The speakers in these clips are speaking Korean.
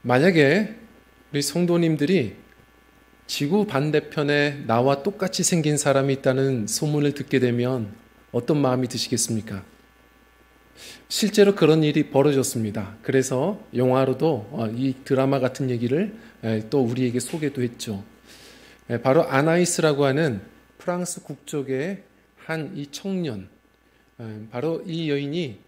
만약에 우리 성도님들이 지구 반대편에 나와 똑같이 생긴 사람이 있다는 소문을 듣게 되면 어떤 마음이 드시겠습니까? 실제로 그런 일이 벌어졌습니다. 그래서 영화로도 이 드라마 같은 얘기를 또 우리에게 소개도 했죠. 바로 아나이스라고 하는 프랑스 국적의 한 이 청년, 바로 이 여인이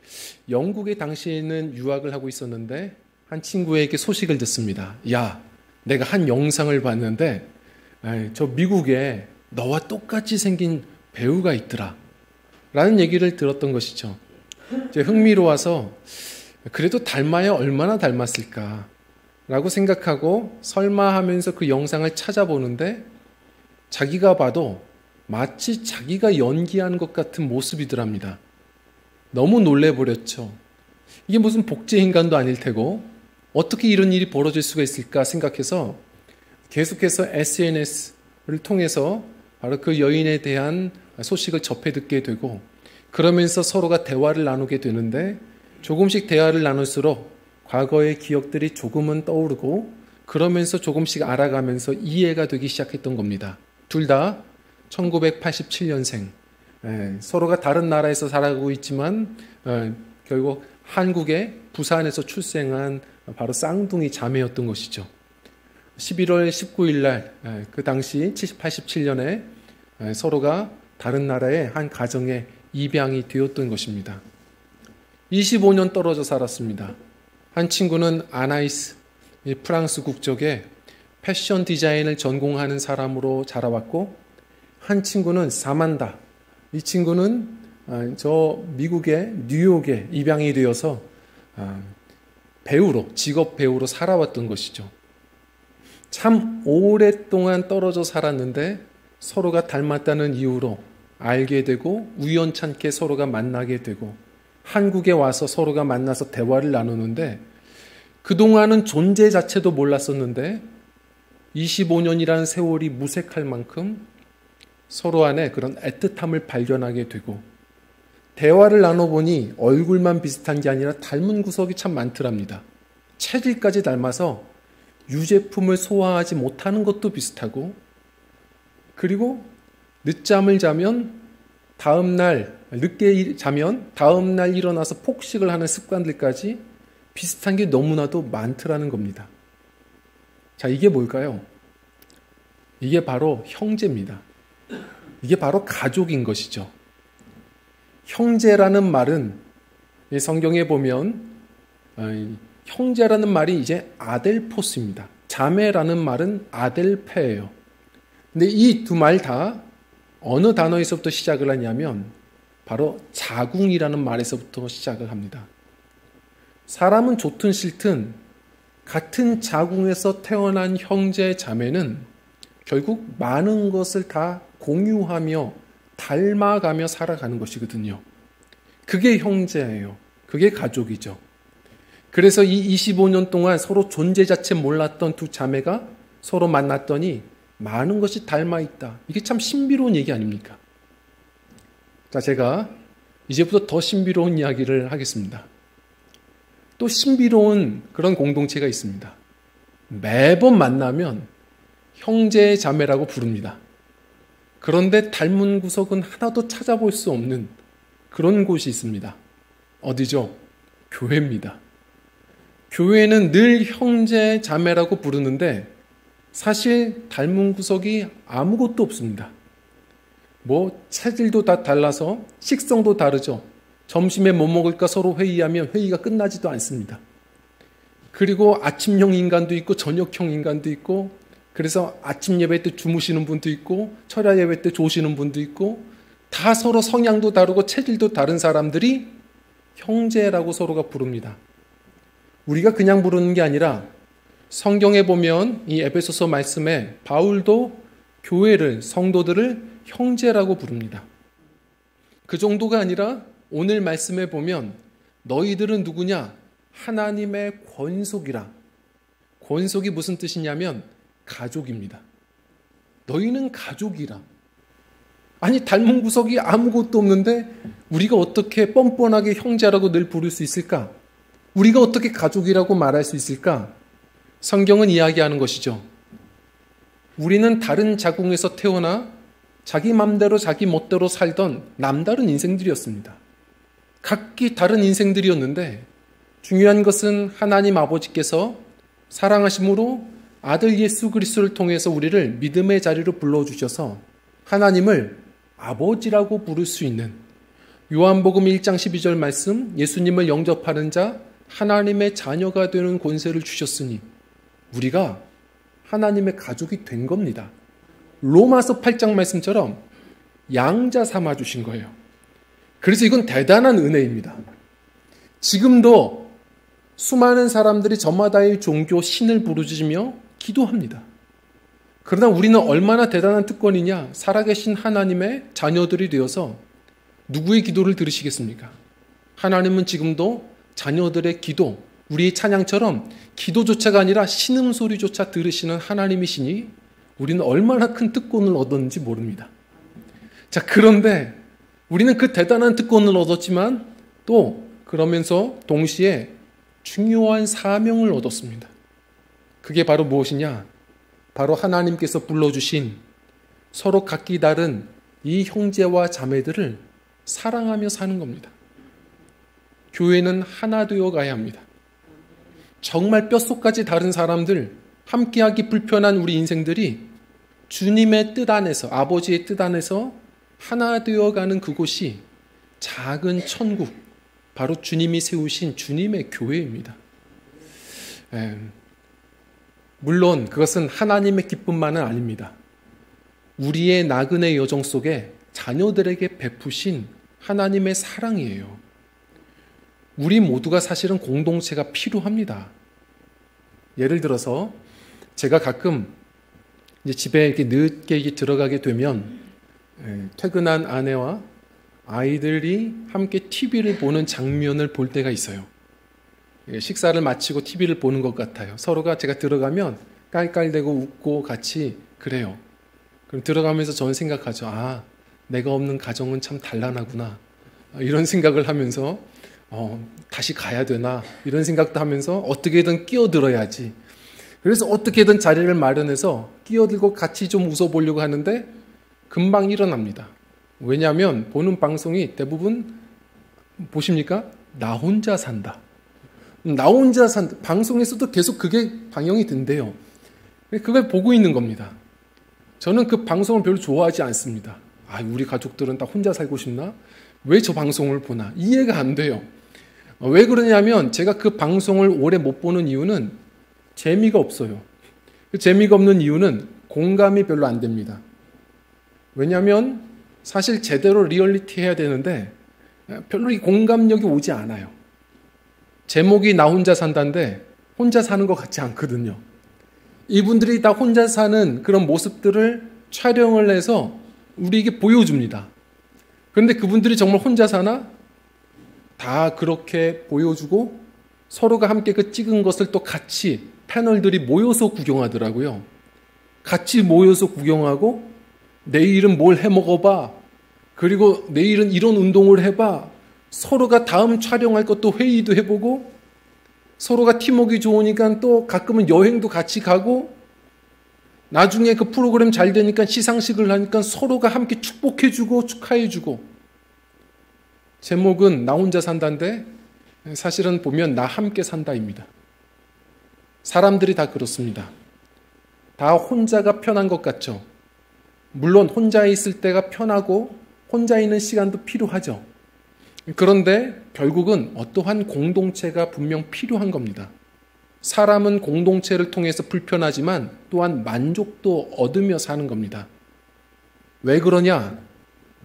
영국에 당시에는 유학을 하고 있었는데 한 친구에게 소식을 듣습니다. 야, 내가 한 영상을 봤는데 저 미국에 너와 똑같이 생긴 배우가 있더라 라는 얘기를 들었던 것이죠. 이제 흥미로워서 그래도 닮아야 얼마나 닮았을까 라고 생각하고 설마 하면서 그 영상을 찾아보는데 자기가 봐도 마치 자기가 연기한 것 같은 모습이더랍니다. 너무 놀래버렸죠. 이게 무슨 복제인간도 아닐 테고 어떻게 이런 일이 벌어질 수가 있을까 생각해서 계속해서 SNS를 통해서 바로 그 여인에 대한 소식을 접해 듣게 되고 그러면서 서로가 대화를 나누게 되는데 조금씩 대화를 나눌수록 과거의 기억들이 조금은 떠오르고 그러면서 조금씩 알아가면서 이해가 되기 시작했던 겁니다. 둘 다 1987년생, 서로가 다른 나라에서 살아가고 있지만 결국 한국의 부산에서 출생한 바로 쌍둥이 자매였던 것이죠. 11월 19일 날 그 당시 87년에 서로가 다른 나라의 한 가정에 입양이 되었던 것입니다. 25년 떨어져 살았습니다. 한 친구는 아나이스, 프랑스 국적의 패션 디자인을 전공하는 사람으로 자라왔고 한 친구는 사만다, 이 친구는 저 미국의 뉴욕에 입양이 되어서 배우로, 직업 배우로 살아왔던 것이죠. 참 오랫동안 떨어져 살았는데 서로가 닮았다는 이유로 알게 되고 우연찮게 서로가 만나게 되고 한국에 와서 서로가 만나서 대화를 나누는데 그동안은 존재 자체도 몰랐었는데 25년이라는 세월이 무색할 만큼 서로 안에 그런 애틋함을 발견하게 되고 대화를 나눠보니 얼굴만 비슷한 게 아니라 닮은 구석이 참 많더랍니다. 체질까지 닮아서 유제품을 소화하지 못하는 것도 비슷하고 그리고 늦잠을 자면 다음날 늦게 자면 다음날 일어나서 폭식을 하는 습관들까지 비슷한 게 너무나도 많더라는 겁니다. 자, 이게 뭘까요? 이게 바로 형제입니다. 이게 바로 가족인 것이죠. 형제라는 말은 성경에 보면 형제라는 말이 이제 아델포스입니다. 자매라는 말은 아델페예요. 근데 이 두 말 다 어느 단어에서부터 시작을 하냐면 바로 자궁이라는 말에서부터 시작을 합니다. 사람은 좋든 싫든 같은 자궁에서 태어난 형제 자매는 결국 많은 것을 다 공유하며 닮아가며 살아가는 것이거든요. 그게 형제예요. 그게 가족이죠. 그래서 이 25년 동안 서로 존재 자체 몰랐던 두 자매가 서로 만났더니 많은 것이 닮아있다. 이게 참 신비로운 얘기 아닙니까? 자, 제가 이제부터 더 신비로운 이야기를 하겠습니다. 또 신비로운 그런 공동체가 있습니다. 매번 만나면 형제 자매라고 부릅니다. 그런데 닮은 구석은 하나도 찾아볼 수 없는 그런 곳이 있습니다. 어디죠? 교회입니다. 교회는 늘 형제 자매라고 부르는데 사실 닮은 구석이 아무것도 없습니다. 체질도 다 달라서 식성도 다르죠. 점심에 뭐 먹을까 서로 회의하면 회의가 끝나지도 않습니다. 그리고 아침형 인간도 있고 저녁형 인간도 있고 그래서 아침 예배 때 주무시는 분도 있고 철야 예배 때 조시는 분도 있고 다 서로 성향도 다르고 체질도 다른 사람들이 형제라고 서로가 부릅니다. 우리가 그냥 부르는 게 아니라 성경에 보면 이 에베소서 말씀에 바울도 교회를, 성도들을 형제라고 부릅니다. 그 정도가 아니라 오늘 말씀에 보면 너희들은 누구냐? 하나님의 권속이라. 권속이 무슨 뜻이냐면 가족입니다. 너희는 가족이라. 아니 닮은 구석이 아무것도 없는데 우리가 어떻게 뻔뻔하게 형제라고 늘 부를 수 있을까? 우리가 어떻게 가족이라고 말할 수 있을까? 성경은 이야기하는 것이죠. 우리는 다른 자궁에서 태어나 자기 맘대로 자기 멋대로 살던 남다른 인생들이었습니다. 각기 다른 인생들이었는데 중요한 것은 하나님 아버지께서 사랑하심으로 아들 예수 그리스도를 통해서 우리를 믿음의 자리로 불러주셔서 하나님을 아버지라고 부를 수 있는 요한복음 1장 12절 말씀, 예수님을 영접하는 자 하나님의 자녀가 되는 권세를 주셨으니 우리가 하나님의 가족이 된 겁니다. 로마서 8장 말씀처럼 양자 삼아 주신 거예요. 그래서 이건 대단한 은혜입니다. 지금도 수많은 사람들이 저마다의 종교 신을 부르짖으며 기도합니다. 그러나 우리는 얼마나 대단한 특권이냐? 살아계신 하나님의 자녀들이 되어서 누구의 기도를 들으시겠습니까? 하나님은 지금도 자녀들의 기도, 우리의 찬양처럼 기도조차가 아니라 신음소리조차 들으시는 하나님이시니 우리는 얼마나 큰 특권을 얻었는지 모릅니다. 자, 그런데 우리는 그 대단한 특권을 얻었지만 또 그러면서 동시에 중요한 사명을 얻었습니다. 그게 바로 무엇이냐? 바로 하나님께서 불러주신 서로 각기 다른 이 형제와 자매들을 사랑하며 사는 겁니다. 교회는 하나 되어 가야 합니다. 정말 뼛속까지 다른 사람들, 함께하기 불편한 우리 인생들이 주님의 뜻 안에서, 아버지의 뜻 안에서 하나 되어가는 그곳이 작은 천국, 바로 주님이 세우신 주님의 교회입니다. 물론 그것은 하나님의 기쁨만은 아닙니다. 우리의 나그네 여정 속에 자녀들에게 베푸신 하나님의 사랑이에요. 우리 모두가 사실은 공동체가 필요합니다. 예를 들어서 제가 가끔 이제 집에 이렇게 늦게 들어가게 되면 퇴근한 아내와 아이들이 함께 TV를 보는 장면을 볼 때가 있어요. 식사를 마치고 TV를 보는 것 같아요. 서로가 제가 들어가면 깔깔대고 웃고 같이 그래요. 그럼 들어가면서 저는 생각하죠. 아, 내가 없는 가정은 참 단란하구나. 이런 생각을 하면서 다시 가야 되나 이런 생각도 하면서 어떻게든 끼어들어야지. 그래서 어떻게든 자리를 마련해서 끼어들고 같이 좀 웃어보려고 하는데 금방 일어납니다. 왜냐하면 보는 방송이 대부분 보십니까? 나 혼자 산다. 나 혼자 산다. 방송에서도 계속 그게 방영이 된대요. 그걸 보고 있는 겁니다. 저는 그 방송을 별로 좋아하지 않습니다. 아, 우리 가족들은 다 혼자 살고 싶나? 왜 저 방송을 보나? 이해가 안 돼요. 왜 그러냐면 제가 그 방송을 오래 못 보는 이유는 재미가 없어요. 재미가 없는 이유는 공감이 별로 안 됩니다. 왜냐하면 사실 제대로 리얼리티 해야 되는데 별로 이 공감력이 오지 않아요. 제목이 나 혼자 산다인데 혼자 사는 것 같지 않거든요. 이분들이 다 혼자 사는 그런 모습들을 촬영을 해서 우리에게 보여줍니다. 그런데 그분들이 정말 혼자 사나? 다 그렇게 보여주고 서로가 함께 그 찍은 것을 또 같이 패널들이 모여서 구경하더라고요. 같이 모여서 구경하고 내일은 뭘 해먹어봐. 그리고 내일은 이런 운동을 해봐. 서로가 다음 촬영할 것도 회의도 해보고 서로가 팀워크가 좋으니까 또 가끔은 여행도 같이 가고 나중에 그 프로그램 잘 되니까 시상식을 하니까 서로가 함께 축복해주고 축하해주고. 제목은 나 혼자 산다인데 사실은 보면 나 함께 산다입니다. 사람들이 다 그렇습니다. 다 혼자가 편한 것 같죠. 물론 혼자 있을 때가 편하고 혼자 있는 시간도 필요하죠. 그런데 결국은 어떠한 공동체가 분명 필요한 겁니다. 사람은 공동체를 통해서 불편하지만 또한 만족도 얻으며 사는 겁니다. 왜 그러냐?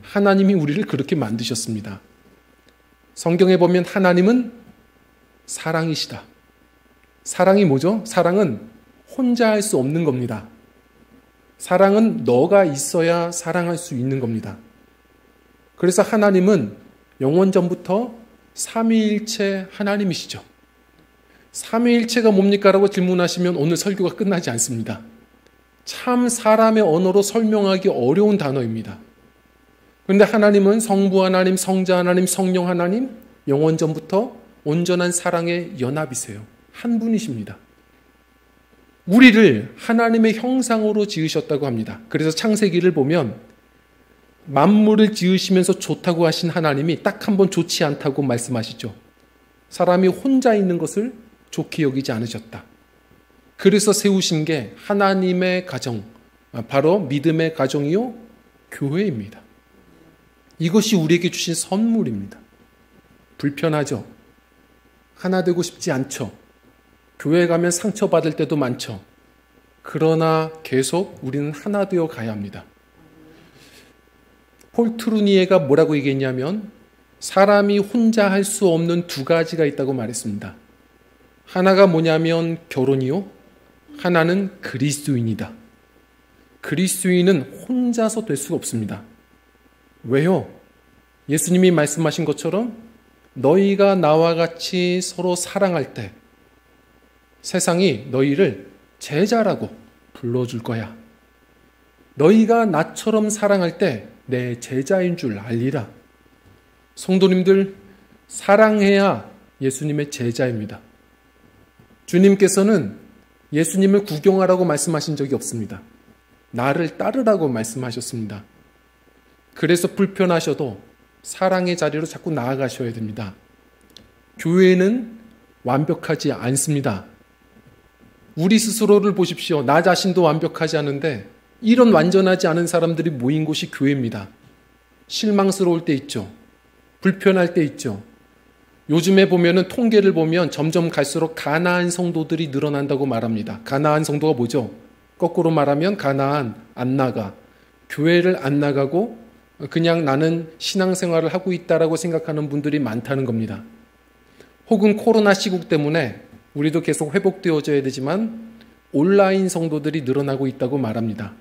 하나님이 우리를 그렇게 만드셨습니다. 성경에 보면 하나님은 사랑이시다. 사랑이 뭐죠? 사랑은 혼자 할 수 없는 겁니다. 사랑은 너가 있어야 사랑할 수 있는 겁니다. 그래서 하나님은 영원전부터 삼위일체 하나님이시죠. 삼위일체가 뭡니까? 라고 질문하시면 오늘 설교가 끝나지 않습니다. 참 사람의 언어로 설명하기 어려운 단어입니다. 그런데 하나님은 성부 하나님, 성자 하나님, 성령 하나님, 영원전부터 온전한 사랑의 연합이세요. 한 분이십니다. 우리를 하나님의 형상으로 지으셨다고 합니다. 그래서 창세기를 보면 만물을 지으시면서 좋다고 하신 하나님이 딱 한 번 좋지 않다고 말씀하시죠. 사람이 혼자 있는 것을 좋게 여기지 않으셨다. 그래서 세우신 게 하나님의 가정, 바로 믿음의 가정이요 교회입니다. 이것이 우리에게 주신 선물입니다. 불편하죠. 하나 되고 싶지 않죠. 교회 가면 상처받을 때도 많죠. 그러나 계속 우리는 하나 되어 가야 합니다. 폴 트루니에가 뭐라고 얘기했냐면 사람이 혼자 할 수 없는 두 가지가 있다고 말했습니다. 하나가 뭐냐면 결혼이요. 하나는 그리스도인이다. 그리스도인은 혼자서 될 수가 없습니다. 왜요? 예수님이 말씀하신 것처럼 너희가 나와 같이 서로 사랑할 때 세상이 너희를 제자라고 불러줄 거야. 너희가 나처럼 사랑할 때 내 제자인 줄 알리라. 성도님들, 사랑해야 예수님의 제자입니다. 주님께서는 예수님을 구경하라고 말씀하신 적이 없습니다. 나를 따르라고 말씀하셨습니다. 그래서 불편하셔도 사랑의 자리로 자꾸 나아가셔야 됩니다. 교회는 완벽하지 않습니다. 우리 스스로를 보십시오. 나 자신도 완벽하지 않은데 이런 완전하지 않은 사람들이 모인 곳이 교회입니다. 실망스러울 때 있죠. 불편할 때 있죠. 요즘에 보면은 통계를 보면 점점 갈수록 가나안 성도들이 늘어난다고 말합니다. 가나안 성도가 뭐죠? 거꾸로 말하면 가나안, 안 나가. 교회를 안 나가고 그냥 나는 신앙생활을 하고 있다라고 생각하는 분들이 많다는 겁니다. 혹은 코로나 시국 때문에 우리도 계속 회복되어져야 되지만 온라인 성도들이 늘어나고 있다고 말합니다.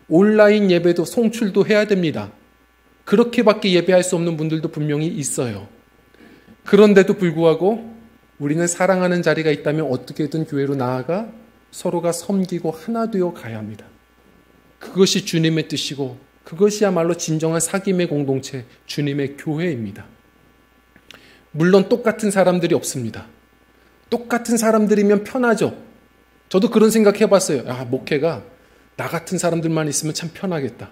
온라인 예배도 송출도 해야 됩니다. 그렇게밖에 예배할 수 없는 분들도 분명히 있어요. 그런데도 불구하고 우리는 사랑하는 자리가 있다면 어떻게든 교회로 나아가 서로가 섬기고 하나 되어 가야 합니다. 그것이 주님의 뜻이고 그것이야말로 진정한 사귐의 공동체, 주님의 교회입니다. 물론 똑같은 사람들이 없습니다. 똑같은 사람들이면 편하죠. 저도 그런 생각 해봤어요. 목회가 나 같은 사람들만 있으면 참 편하겠다.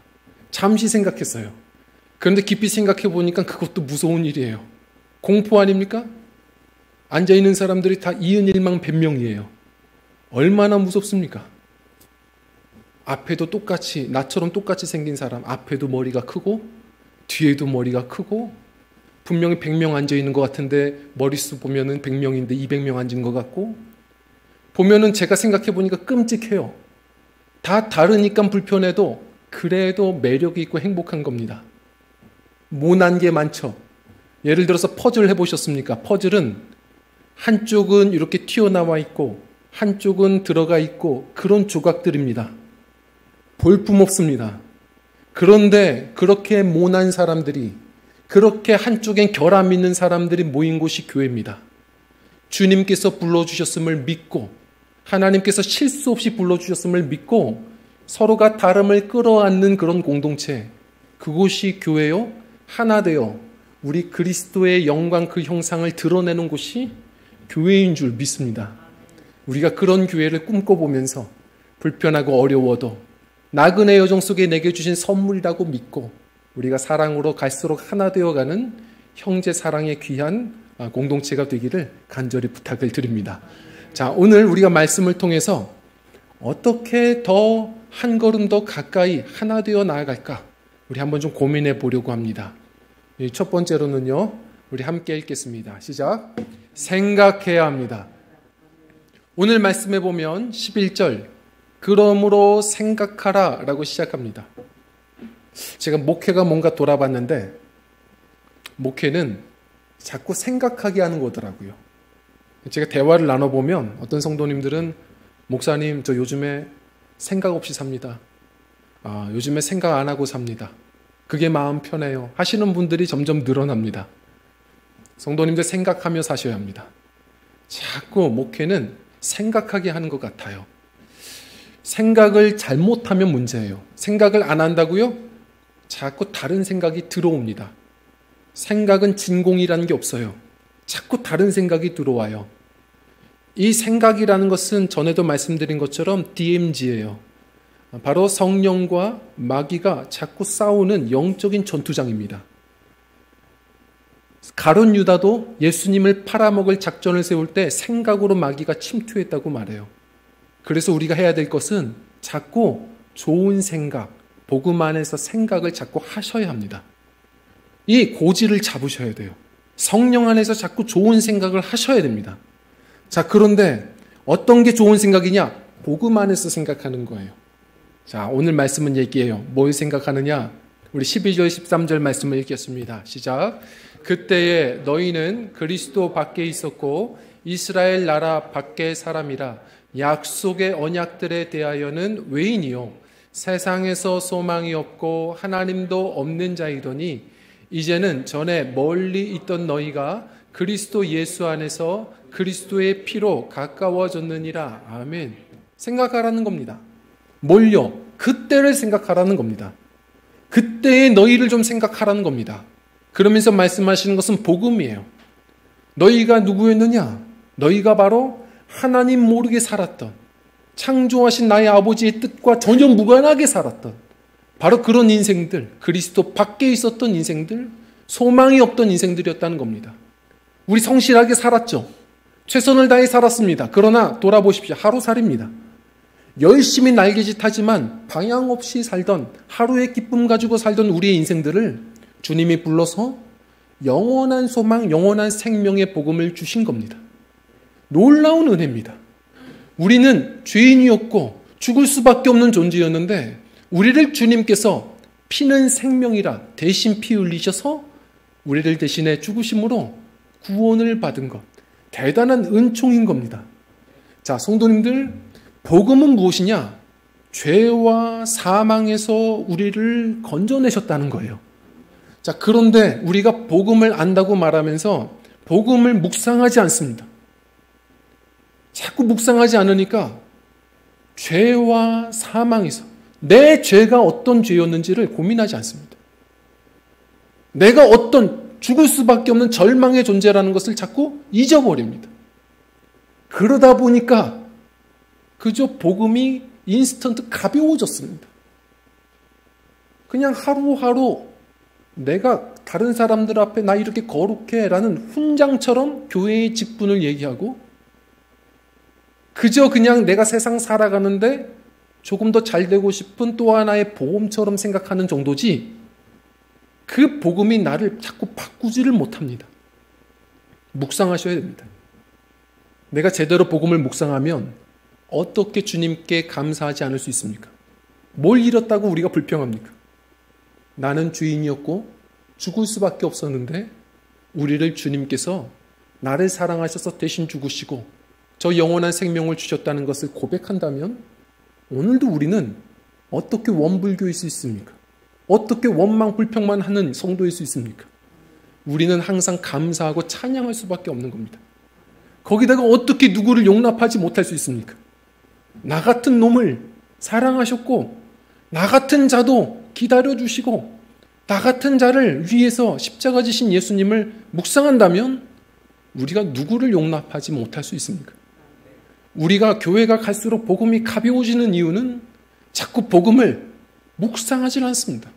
잠시 생각했어요. 그런데 깊이 생각해 보니까 그것도 무서운 일이에요. 공포 아닙니까? 앉아있는 사람들이 다 이은일망 백명이에요. 얼마나 무섭습니까? 앞에도 똑같이, 나처럼 똑같이 생긴 사람, 앞에도 머리가 크고 뒤에도 머리가 크고 분명히 100명 앉아있는 것 같은데 머릿수 보면은 100명인데 200명 앉은 것 같고 보면은 제가 생각해 보니까 끔찍해요. 다 다르니까 불편해도 그래도 매력이 있고 행복한 겁니다. 모난 게 많죠. 예를 들어서 퍼즐 해보셨습니까? 퍼즐은 한쪽은 이렇게 튀어나와 있고 한쪽은 들어가 있고 그런 조각들입니다. 볼품없습니다. 그런데 그렇게 모난 사람들이 그렇게 한쪽엔 결함 있는 사람들이 모인 곳이 교회입니다. 주님께서 불러주셨음을 믿고 하나님께서 실수 없이 불러주셨음을 믿고 서로가 다름을 끌어안는 그런 공동체, 그곳이 교회요 하나 되어 우리 그리스도의 영광 그 형상을 드러내는 곳이 교회인 줄 믿습니다. 우리가 그런 교회를 꿈꿔보면서 불편하고 어려워도 나그네 여정 속에 내게 주신 선물이라고 믿고 우리가 사랑으로 갈수록 하나 되어가는 형제 사랑의 귀한 공동체가 되기를 간절히 부탁을 드립니다. 자, 오늘 우리가 말씀을 통해서 어떻게 더 한 걸음 더 가까이 하나 되어 나아갈까? 우리 한번 좀 고민해 보려고 합니다. 첫 번째로는요, 우리 함께 읽겠습니다. 시작. 생각해야 합니다. 오늘 말씀해 보면 11절, 그러므로 생각하라 라고 시작합니다. 제가 목회가 뭔가 돌아봤는데, 목회는 자꾸 생각하게 하는 거더라고요. 제가 대화를 나눠보면 어떤 성도님들은 목사님, 저 요즘에 생각 없이 삽니다. 요즘에 생각 안 하고 삽니다. 그게 마음 편해요. 하시는 분들이 점점 늘어납니다. 성도님들 생각하며 사셔야 합니다. 자꾸 목회는 생각하게 하는 것 같아요. 생각을 잘못하면 문제예요. 생각을 안 한다고요? 자꾸 다른 생각이 들어옵니다. 생각은 진공이라는 게 없어요. 자꾸 다른 생각이 들어와요. 이 생각이라는 것은 전에도 말씀드린 것처럼 DMZ예요. 바로 성령과 마귀가 자꾸 싸우는 영적인 전투장입니다. 가룟 유다도 예수님을 팔아먹을 작전을 세울 때 생각으로 마귀가 침투했다고 말해요. 그래서 우리가 해야 될 것은 자꾸 좋은 생각, 복음 안에서 생각을 자꾸 하셔야 합니다. 이 고지를 잡으셔야 돼요. 성령 안에서 자꾸 좋은 생각을 하셔야 됩니다. 자, 그런데 어떤 게 좋은 생각이냐? 복음 안에서 생각하는 거예요. 자, 오늘 말씀은 얘기해요. 뭘 생각하느냐? 우리 12절, 13절 말씀을 읽겠습니다. 시작. 그때에 너희는 그리스도 밖에 있었고 이스라엘 나라 밖의 사람이라 약속의 언약들에 대하여는 외인이요 세상에서 소망이 없고 하나님도 없는 자이더니 이제는 전에 멀리 있던 너희가 그리스도 예수 안에서 그리스도의 피로 가까워졌느니라. 아멘. 생각하라는 겁니다. 뭘요? 그때를 생각하라는 겁니다. 그때의 너희를 좀 생각하라는 겁니다. 그러면서 말씀하시는 것은 복음이에요. 너희가 누구였느냐? 너희가 바로 하나님 모르게 살았던, 창조하신 나의 아버지의 뜻과 전혀 무관하게 살았던 바로 그런 인생들, 그리스도 밖에 있었던 인생들, 소망이 없던 인생들이었다는 겁니다. 우리 성실하게 살았죠. 최선을 다해 살았습니다. 그러나 돌아보십시오. 하루살이입니다. 열심히 날개짓하지만 방향 없이 살던, 하루의 기쁨 가지고 살던 우리의 인생들을 주님이 불러서 영원한 소망, 영원한 생명의 복음을 주신 겁니다. 놀라운 은혜입니다. 우리는 죄인이었고 죽을 수밖에 없는 존재였는데 우리를 주님께서 피는 생명이라 대신 피 흘리셔서 우리를 대신해 죽으심으로 구원을 받은 것, 대단한 은총인 겁니다. 자, 성도님들, 복음은 무엇이냐? 죄와 사망에서 우리를 건져내셨다는 거예요. 자, 그런데 우리가 복음을 안다고 말하면서 복음을 묵상하지 않습니다. 자꾸 묵상하지 않으니까 죄와 사망에서 내 죄가 어떤 죄였는지를 고민하지 않습니다. 내가 어떤 죽을 수밖에 없는 절망의 존재라는 것을 자꾸 잊어버립니다. 그러다 보니까 그저 복음이 인스턴트 가벼워졌습니다. 그냥 하루하루 내가 다른 사람들 앞에 나 이렇게 거룩해 라는 훈장처럼 교회의 직분을 얘기하고 그저 그냥 내가 세상 살아가는데 조금 더 잘 되고 싶은 또 하나의 보험처럼 생각하는 정도지 그 복음이 나를 자꾸 바꾸지를 못합니다. 묵상하셔야 됩니다. 내가 제대로 복음을 묵상하면 어떻게 주님께 감사하지 않을 수 있습니까? 뭘 잃었다고 우리가 불평합니까? 나는 죄인이었고 죽을 수밖에 없었는데 우리를 주님께서 나를 사랑하셔서 대신 죽으시고 저 영원한 생명을 주셨다는 것을 고백한다면 오늘도 우리는 어떻게 원불교일 수 있습니까? 어떻게 원망 불평만 하는 성도일 수 있습니까? 우리는 항상 감사하고 찬양할 수밖에 없는 겁니다. 거기다가 어떻게 누구를 용납하지 못할 수 있습니까? 나 같은 놈을 사랑하셨고 나 같은 자도 기다려주시고 나 같은 자를 위해서 십자가 지신 예수님을 묵상한다면 우리가 누구를 용납하지 못할 수 있습니까? 우리가 교회가 갈수록 복음이 가벼워지는 이유는 자꾸 복음을 묵상하지 않습니다.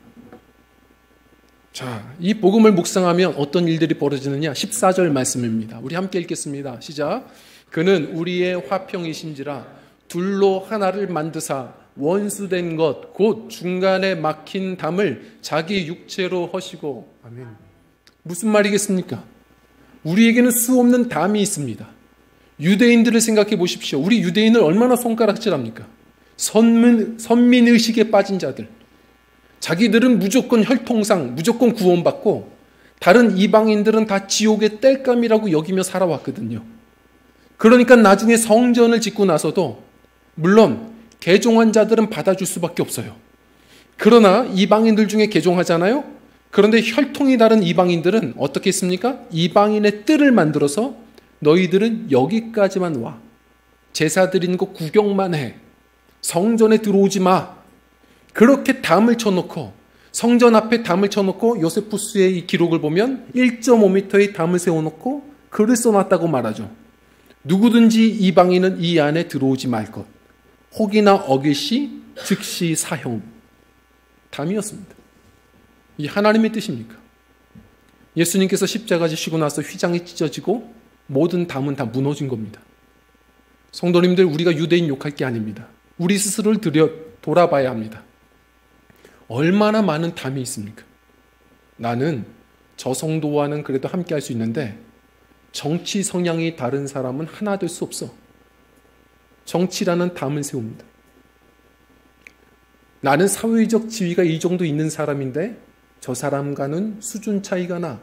자, 이 복음을 묵상하면 어떤 일들이 벌어지느냐? 14절 말씀입니다. 우리 함께 읽겠습니다. 시작. 그는 우리의 화평이신지라 둘로 하나를 만드사 원수된 것 곧 중간에 막힌 담을 자기 육체로 허시고. 아멘. 무슨 말이겠습니까? 우리에게는 수없는 담이 있습니다. 유대인들을 생각해 보십시오. 우리 유대인을 얼마나 손가락질합니까? 선민의식에 빠진 자들. 자기들은 무조건 혈통상 무조건 구원받고 다른 이방인들은 다 지옥의 땔감이라고 여기며 살아왔거든요. 그러니까 나중에 성전을 짓고 나서도 물론 개종한 자들은 받아줄 수밖에 없어요. 그러나 이방인들 중에 개종하잖아요. 그런데 혈통이 다른 이방인들은 어떻게 했습니까? 이방인의 뜰을 만들어서 너희들은 여기까지만 와. 제사 드리는 거 구경만 해. 성전에 들어오지 마. 그렇게 담을 쳐놓고 성전 앞에 담을 쳐놓고 요세푸스의 이 기록을 보면 1.5m의 담을 세워놓고 글을 써놨다고 말하죠. 누구든지 이방인은 이 안에 들어오지 말 것. 혹이나 어깃이 즉시 사형. 담이었습니다. 이 하나님의 뜻입니까? 예수님께서 십자가 지시고 나서 휘장이 찢어지고 모든 담은 다 무너진 겁니다. 성도님들, 우리가 유대인 욕할 게 아닙니다. 우리 스스로를 돌아봐야 합니다. 얼마나 많은 담이 있습니까? 나는 저 성도와는 그래도 함께 할 수 있는데 정치 성향이 다른 사람은 하나 될 수 없어. 정치라는 담을 세웁니다. 나는 사회적 지위가 이 정도 있는 사람인데 저 사람과는 수준 차이가 나.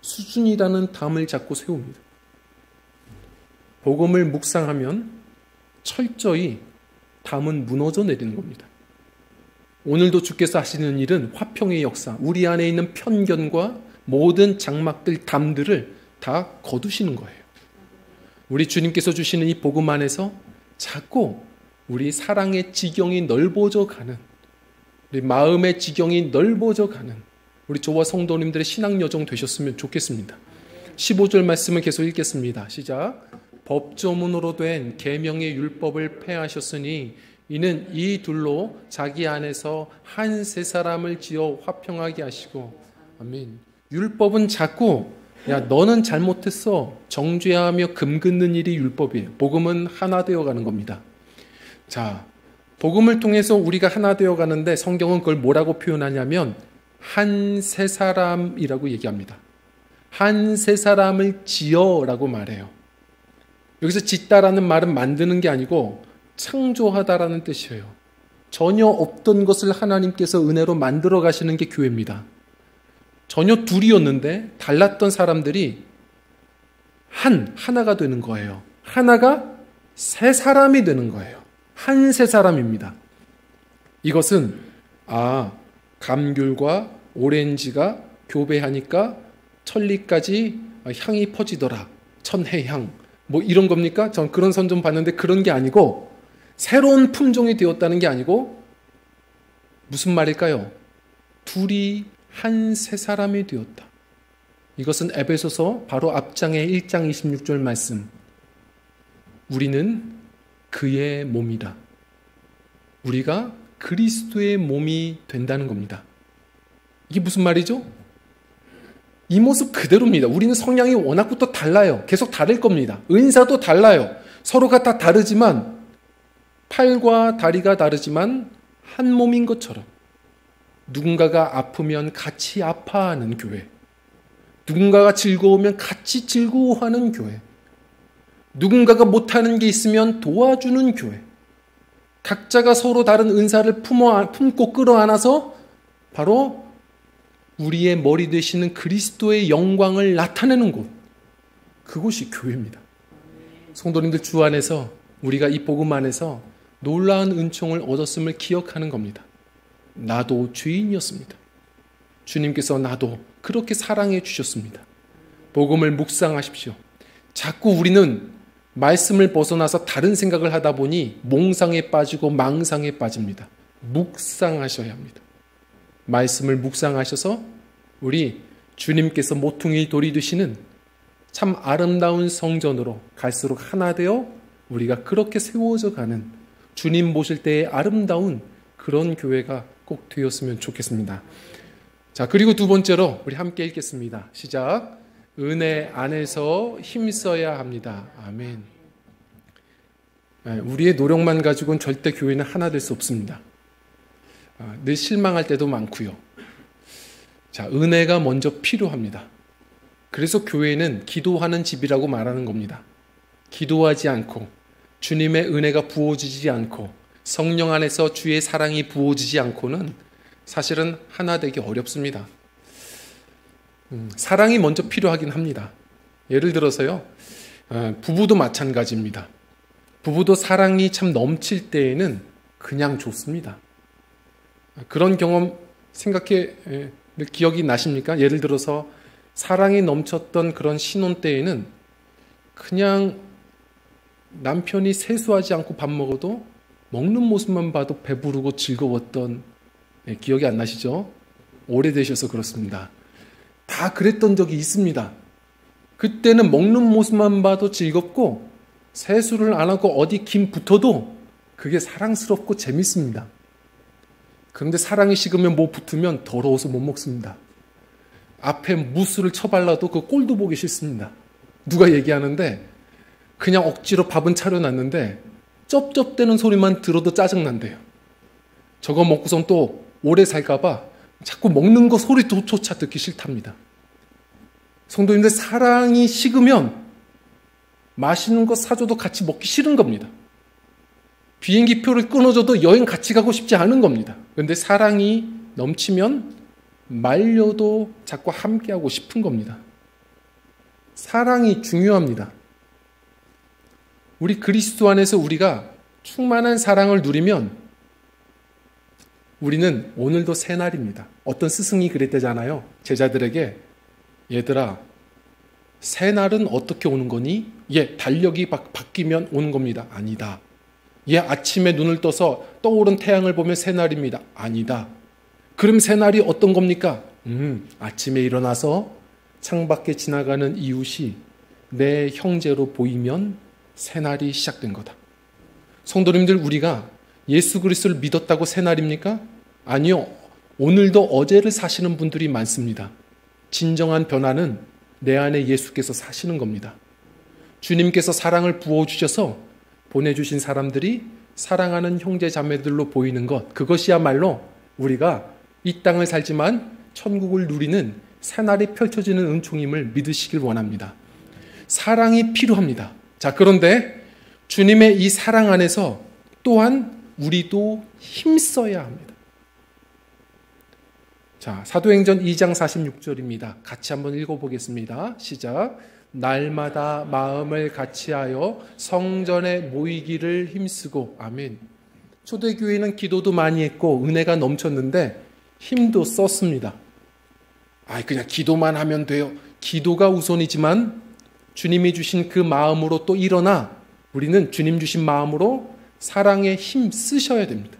수준이라는 담을 자꾸 세웁니다. 복음을 묵상하면 철저히 담은 무너져 내리는 겁니다. 오늘도 주께서 하시는 일은 화평의 역사, 우리 안에 있는 편견과 모든 장막들, 담들을 다 거두시는 거예요. 우리 주님께서 주시는 이 복음 안에서 자꾸 우리 사랑의 지경이 넓어져 가는, 우리 마음의 지경이 넓어져 가는 우리 저와 성도님들의 신앙 여정 되셨으면 좋겠습니다. 15절 말씀을 계속 읽겠습니다. 시작. 법조문으로 된 계명의 율법을 폐하셨으니 이는 이 둘로 자기 안에서 한 세 사람을 지어 화평하게 하시고. 아멘. 율법은 자꾸 야 너는 잘못했어 정죄하며 금 긋는 일이 율법이에요. 복음은 하나 되어가는 겁니다. 자, 복음을 통해서 우리가 하나 되어가는데 성경은 그걸 뭐라고 표현하냐면 한 세 사람이라고 얘기합니다. 한 세 사람을 지어라고 말해요. 여기서 짓다라는 말은 만드는 게 아니고 창조하다라는 뜻이에요. 전혀 없던 것을 하나님께서 은혜로 만들어 가시는 게 교회입니다. 전혀 둘이었는데 달랐던 사람들이 하나가 되는 거예요. 하나가 세 사람이 되는 거예요. 한 세 사람입니다. 이것은 감귤과 오렌지가 교배하니까 천리까지 향이 퍼지더라. 천혜향. 뭐 이런 겁니까? 전 그런 선 좀 봤는데 그런 게 아니고 새로운 품종이 되었다는 게 아니고 무슨 말일까요? 둘이 한 세 사람이 되었다. 이것은 에베소서 바로 앞장의 1장 26절 말씀. 우리는 그의 몸이라. 우리가 그리스도의 몸이 된다는 겁니다. 이게 무슨 말이죠? 이 모습 그대로입니다. 우리는 성향이 워낙부터 달라요. 계속 다를 겁니다. 은사도 달라요. 서로가 다 다르지만 팔과 다리가 다르지만 한 몸인 것처럼 누군가가 아프면 같이 아파하는 교회, 누군가가 즐거우면 같이 즐거워하는 교회, 누군가가 못하는 게 있으면 도와주는 교회, 각자가 서로 다른 은사를 품고 끌어안아서 바로 우리의 머리 되시는 그리스도의 영광을 나타내는 곳, 그곳이 교회입니다. 성도님들, 주 안에서 우리가 이 복음 안에서 놀라운 은총을 얻었음을 기억하는 겁니다. 나도 죄인이었습니다. 주님께서 나도 그렇게 사랑해 주셨습니다. 복음을 묵상하십시오. 자꾸 우리는 말씀을 벗어나서 다른 생각을 하다 보니 몽상에 빠지고 망상에 빠집니다. 묵상하셔야 합니다. 말씀을 묵상하셔서 우리 주님께서 모퉁이 돌이 되시는 참 아름다운 성전으로 갈수록 하나 되어 우리가 그렇게 세워져 가는 주님 보실 때의 아름다운 그런 교회가 꼭 되었으면 좋겠습니다. 자, 그리고 두 번째로 우리 함께 읽겠습니다. 시작. 은혜 안에서 힘써야 합니다. 아멘. 우리의 노력만 가지고는 절대 교회는 하나 될 수 없습니다. 늘 실망할 때도 많고요. 자, 은혜가 먼저 필요합니다. 그래서 교회는 기도하는 집이라고 말하는 겁니다. 기도하지 않고 주님의 은혜가 부어지지 않고 성령 안에서 주의 사랑이 부어지지 않고는 사실은 하나 되기 어렵습니다. 사랑이 먼저 필요하긴 합니다. 예를 들어서요, 부부도 마찬가지입니다. 부부도 사랑이 참 넘칠 때에는 그냥 좋습니다. 그런 경험 기억이 나십니까? 예를 들어서 사랑이 넘쳤던 그런 신혼 때에는 그냥 남편이 세수하지 않고 밥 먹어도 먹는 모습만 봐도 배부르고 즐거웠던, 기억이 안 나시죠? 오래되셔서 그렇습니다. 다 그랬던 적이 있습니다. 그때는 먹는 모습만 봐도 즐겁고 세수를 안 하고 어디 김 붙어도 그게 사랑스럽고 재밌습니다. 그런데 사랑이 식으면 뭐 붙으면 더러워서 못 먹습니다. 앞에 무스를 쳐발라도 그 꼴도 보기 싫습니다. 누가 얘기하는데 그냥 억지로 밥은 차려놨는데 쩝쩝대는 소리만 들어도 짜증난대요. 저거 먹고선 또 오래 살까봐 자꾸 먹는 거 소리조차 듣기 싫답니다. 성도님들, 사랑이 식으면 맛있는 거 사줘도 같이 먹기 싫은 겁니다. 비행기표를 끊어줘도 여행 같이 가고 싶지 않은 겁니다. 그런데 사랑이 넘치면 말려도 자꾸 함께하고 싶은 겁니다. 사랑이 중요합니다. 우리 그리스도 안에서 우리가 충만한 사랑을 누리면 우리는 오늘도 새날입니다. 어떤 스승이 그랬대잖아요. 제자들에게, 얘들아, 새날은 어떻게 오는 거니? 달력이 바뀌면 오는 겁니다. 아니다. 아침에 눈을 떠서 떠오른 태양을 보면 새날입니다. 아니다. 그럼 새날이 어떤 겁니까? 아침에 일어나서 창밖에 지나가는 이웃이 내 형제로 보이면 새날이 시작된 거다. 성도님들, 우리가 예수 그리스도를 믿었다고 새날입니까? 아니요. 오늘도 어제를 사시는 분들이 많습니다. 진정한 변화는 내 안에 예수께서 사시는 겁니다. 주님께서 사랑을 부어주셔서 보내주신 사람들이 사랑하는 형제 자매들로 보이는 것, 그것이야말로 우리가 이 땅을 살지만 천국을 누리는 새날이 펼쳐지는 은총임을 믿으시길 원합니다. 사랑이 필요합니다. 자, 그런데 주님의 이 사랑 안에서 또한 우리도 힘써야 합니다. 자, 사도행전 2장 46절입니다. 같이 한번 읽어보겠습니다. 시작. 날마다 마음을 같이하여 성전에 모이기를 힘쓰고. 아멘. 초대교회는 기도도 많이 했고 은혜가 넘쳤는데 힘도 썼습니다. 그냥 기도만 하면 돼요. 기도가 우선이지만 주님이 주신 그 마음으로 또 일어나 우리는 주님 주신 마음으로 사랑에 힘 쓰셔야 됩니다.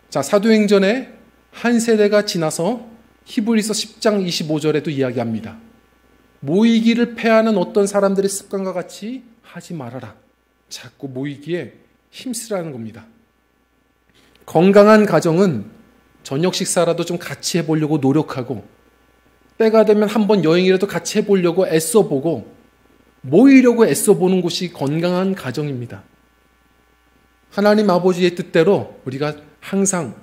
자, 사도행전에 한 세대가 지나서 히브리서 10장 25절에도 이야기합니다. 모이기를 패하는 어떤 사람들의 습관과 같이 하지 말아라. 자꾸 모이기에 힘쓰라는 겁니다. 건강한 가정은 저녁 식사라도 좀 같이 해보려고 노력하고, 때가 되면 한번 여행이라도 같이 해보려고 애써보고, 모이려고 애써보는 곳이 건강한 가정입니다. 하나님 아버지의 뜻대로 우리가 항상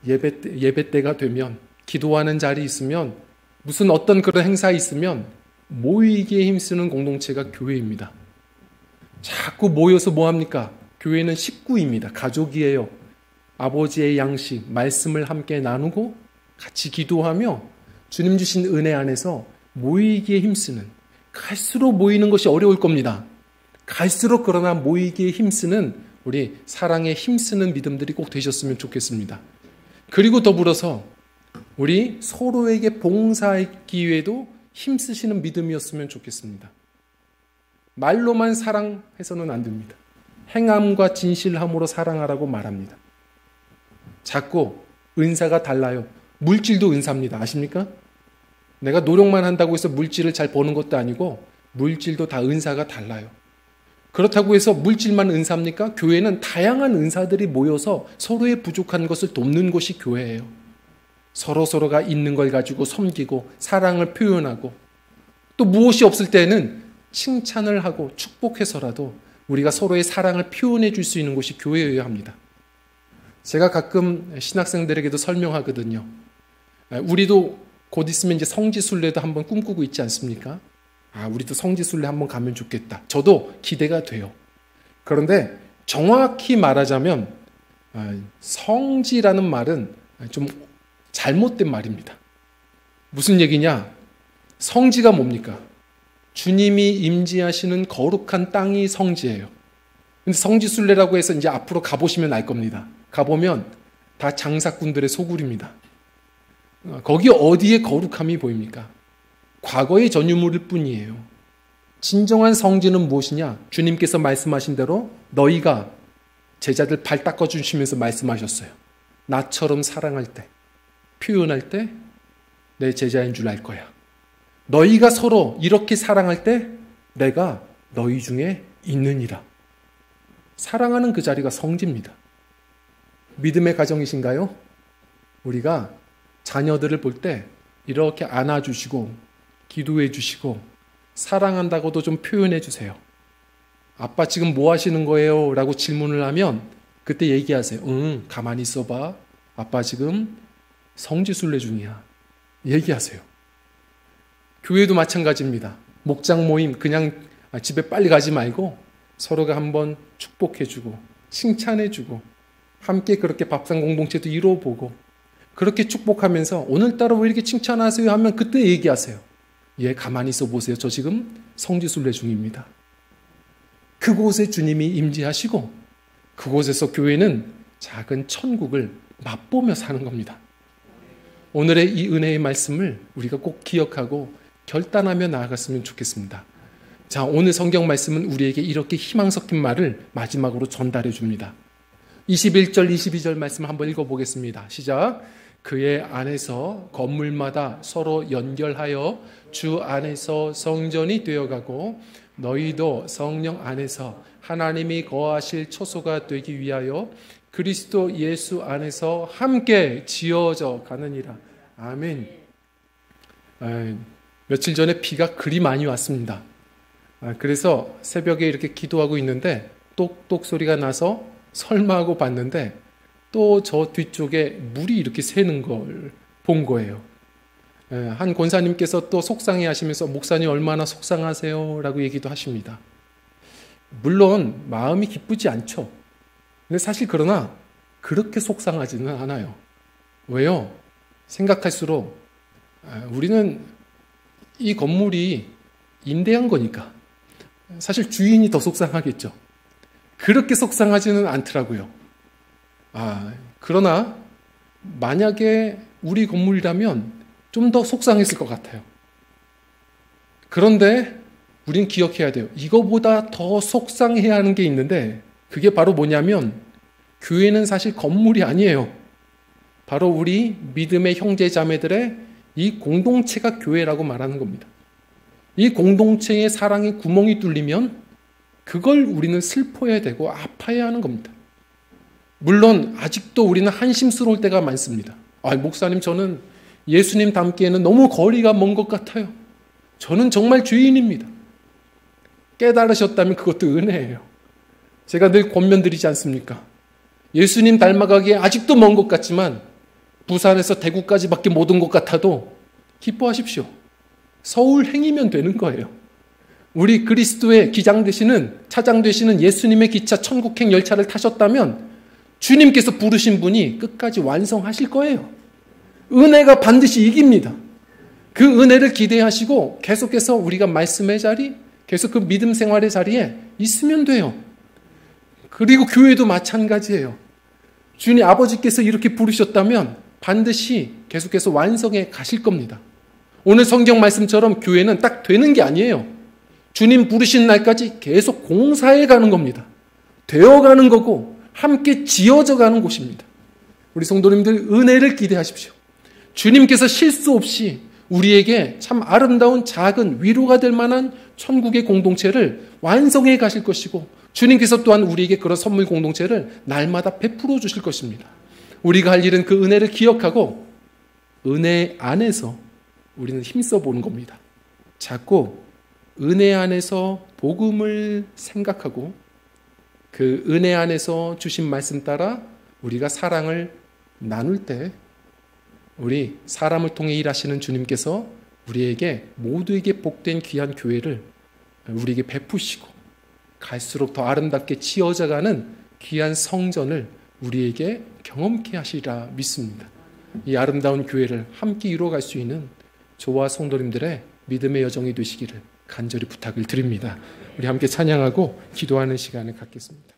예배 때가 되면, 기도하는 자리 있으면, 무슨 어떤 그런 행사 있으면 모이기에 힘쓰는 공동체가 교회입니다. 자꾸 모여서 뭐합니까? 교회는 식구입니다. 가족이에요. 아버지의 양식, 말씀을 함께 나누고 같이 기도하며 주님 주신 은혜 안에서 모이기에 힘쓰는, 갈수록 모이는 것이 어려울 겁니다. 갈수록 그러나 모이기에 힘쓰는 우리 사랑에 힘쓰는 믿음들이 꼭 되셨으면 좋겠습니다. 그리고 더불어서 우리 서로에게 봉사하기 위해도 힘쓰시는 믿음이었으면 좋겠습니다. 말로만 사랑해서는 안 됩니다. 행함과 진실함으로 사랑하라고 말합니다. 자꾸 은사가 달라요. 물질도 은사입니다. 아십니까? 내가 노력만 한다고 해서 물질을 잘 버는 것도 아니고 물질도 다 은사가 달라요. 그렇다고 해서 물질만 은사입니까? 교회는 다양한 은사들이 모여서 서로의 부족한 것을 돕는 곳이 교회예요. 서로가 있는 걸 가지고 섬기고 사랑을 표현하고, 또 무엇이 없을 때는 칭찬을 하고 축복해서라도 우리가 서로의 사랑을 표현해 줄 수 있는 곳이 교회여야 합니다. 제가 가끔 신학생들에게도 설명하거든요. 우리도 곧 있으면 이제 성지순례도 한번 꿈꾸고 있지 않습니까? 우리도 성지순례 한번 가면 좋겠다. 저도 기대가 돼요. 그런데 정확히 말하자면 성지라는 말은 좀 잘못된 말입니다. 무슨 얘기냐? 성지가 뭡니까? 주님이 임재하시는 거룩한 땅이 성지예요. 근데 성지순례라고 해서 이제 앞으로 가보시면 알 겁니다. 가보면 다 장사꾼들의 소굴입니다. 거기 어디에 거룩함이 보입니까? 과거의 전유물일 뿐이에요. 진정한 성지는 무엇이냐? 주님께서 말씀하신 대로 너희가 제자들 발 닦아주시면서 말씀하셨어요. 나처럼 사랑할 때, 표현할 때 내 제자인 줄 알 거야. 너희가 서로 이렇게 사랑할 때 내가 너희 중에 있느니라. 사랑하는 그 자리가 성지입니다. 믿음의 가정이신가요? 우리가 자녀들을 볼 때 이렇게 안아주시고 기도해 주시고 사랑한다고도 좀 표현해 주세요. 아빠 지금 뭐 하시는 거예요? 라고 질문을 하면 그때 얘기하세요. 응, 가만히 있어봐. 아빠 지금 성지순례 중이야. 얘기하세요. 교회도 마찬가지입니다. 목장 모임 그냥 집에 빨리 가지 말고 서로가 한번 축복해주고 칭찬해주고 함께 그렇게 밥상 공동체도 이루어보고 그렇게 축복하면서 오늘따라 왜 이렇게 칭찬하세요? 하면 그때 얘기하세요. 예, 가만히 있어 보세요. 저 지금 성지순례 중입니다. 그곳에 주님이 임재하시고 그곳에서 교회는 작은 천국을 맛보며 사는 겁니다. 오늘의 이 은혜의 말씀을 우리가 꼭 기억하고 결단하며 나아갔으면 좋겠습니다. 자, 오늘 성경 말씀은 우리에게 이렇게 희망 섞인 말을 마지막으로 전달해 줍니다. 21절, 22절 말씀 한번 읽어보겠습니다. 시작. 그의 안에서 건물마다 서로 연결하여 주 안에서 성전이 되어가고 너희도 성령 안에서 하나님이 거하실 처소가 되기 위하여 그리스도 예수 안에서 함께 지어져 가느니라. 아멘. 며칠 전에 비가 그리 많이 왔습니다. 그래서 새벽에 이렇게 기도하고 있는데 똑똑 소리가 나서 설마 하고 봤는데 또 저 뒤쪽에 물이 이렇게 새는 걸 본 거예요. 한 권사님께서 또 속상해 하시면서 목사님 얼마나 속상하세요? 라고 얘기도 하십니다. 물론 마음이 기쁘지 않죠. 근데 사실 그러나 그렇게 속상하지는 않아요. 왜요? 생각할수록 우리는 이 건물이 임대한 거니까 사실 주인이 더 속상하겠죠. 그렇게 속상하지는 않더라고요. 그러나 만약에 우리 건물이라면 좀 더 속상했을 것 같아요. 그런데 우린 기억해야 돼요. 이거보다 더 속상해야 하는 게 있는데 그게 바로 뭐냐면 교회는 사실 건물이 아니에요. 바로 우리 믿음의 형제 자매들의 이 공동체가 교회라고 말하는 겁니다. 이 공동체의 사랑의 구멍이 뚫리면 그걸 우리는 슬퍼해야 되고 아파해야 하는 겁니다. 물론 아직도 우리는 한심스러울 때가 많습니다. 목사님 저는 예수님 닮기에는 너무 거리가 먼 것 같아요. 저는 정말 죄인입니다. 깨달으셨다면 그것도 은혜예요. 제가 늘 권면드리지 않습니까? 예수님 닮아가기에 아직도 먼 것 같지만 부산에서 대구까지밖에 못 온 것 같아도 기뻐하십시오. 서울 행이면 되는 거예요. 우리 그리스도의 기장 되시는 차장 되시는 예수님의 기차 천국행 열차를 타셨다면 주님께서 부르신 분이 끝까지 완성하실 거예요. 은혜가 반드시 이깁니다. 그 은혜를 기대하시고 계속해서 우리가 말씀의 자리, 계속 그 믿음 생활의 자리에 있으면 돼요. 그리고 교회도 마찬가지예요. 주님 아버지께서 이렇게 부르셨다면 반드시 계속해서 완성해 가실 겁니다. 오늘 성경 말씀처럼 교회는 딱 되는 게 아니에요. 주님 부르신 날까지 계속 공사해 가는 겁니다. 되어가는 거고 함께 지어져 가는 곳입니다. 우리 성도님들 은혜를 기대하십시오. 주님께서 실수 없이 우리에게 참 아름다운 작은 위로가 될 만한 천국의 공동체를 완성해 가실 것이고 주님께서 또한 우리에게 그런 선물 공동체를 날마다 베풀어 주실 것입니다. 우리가 할 일은 그 은혜를 기억하고 은혜 안에서 우리는 힘써 보는 겁니다. 자꾸 은혜 안에서 복음을 생각하고 그 은혜 안에서 주신 말씀 따라 우리가 사랑을 나눌 때 우리 사람을 통해 일하시는 주님께서 우리에게 모두에게 복된 귀한 교회를 우리에게 베푸시고 갈수록 더 아름답게 지어져가는 귀한 성전을 우리에게 경험케 하시리라 믿습니다. 이 아름다운 교회를 함께 이루어갈 수 있는 저와 성도님들의 믿음의 여정이 되시기를 간절히 부탁을 드립니다. 우리 함께 찬양하고 기도하는 시간을 갖겠습니다.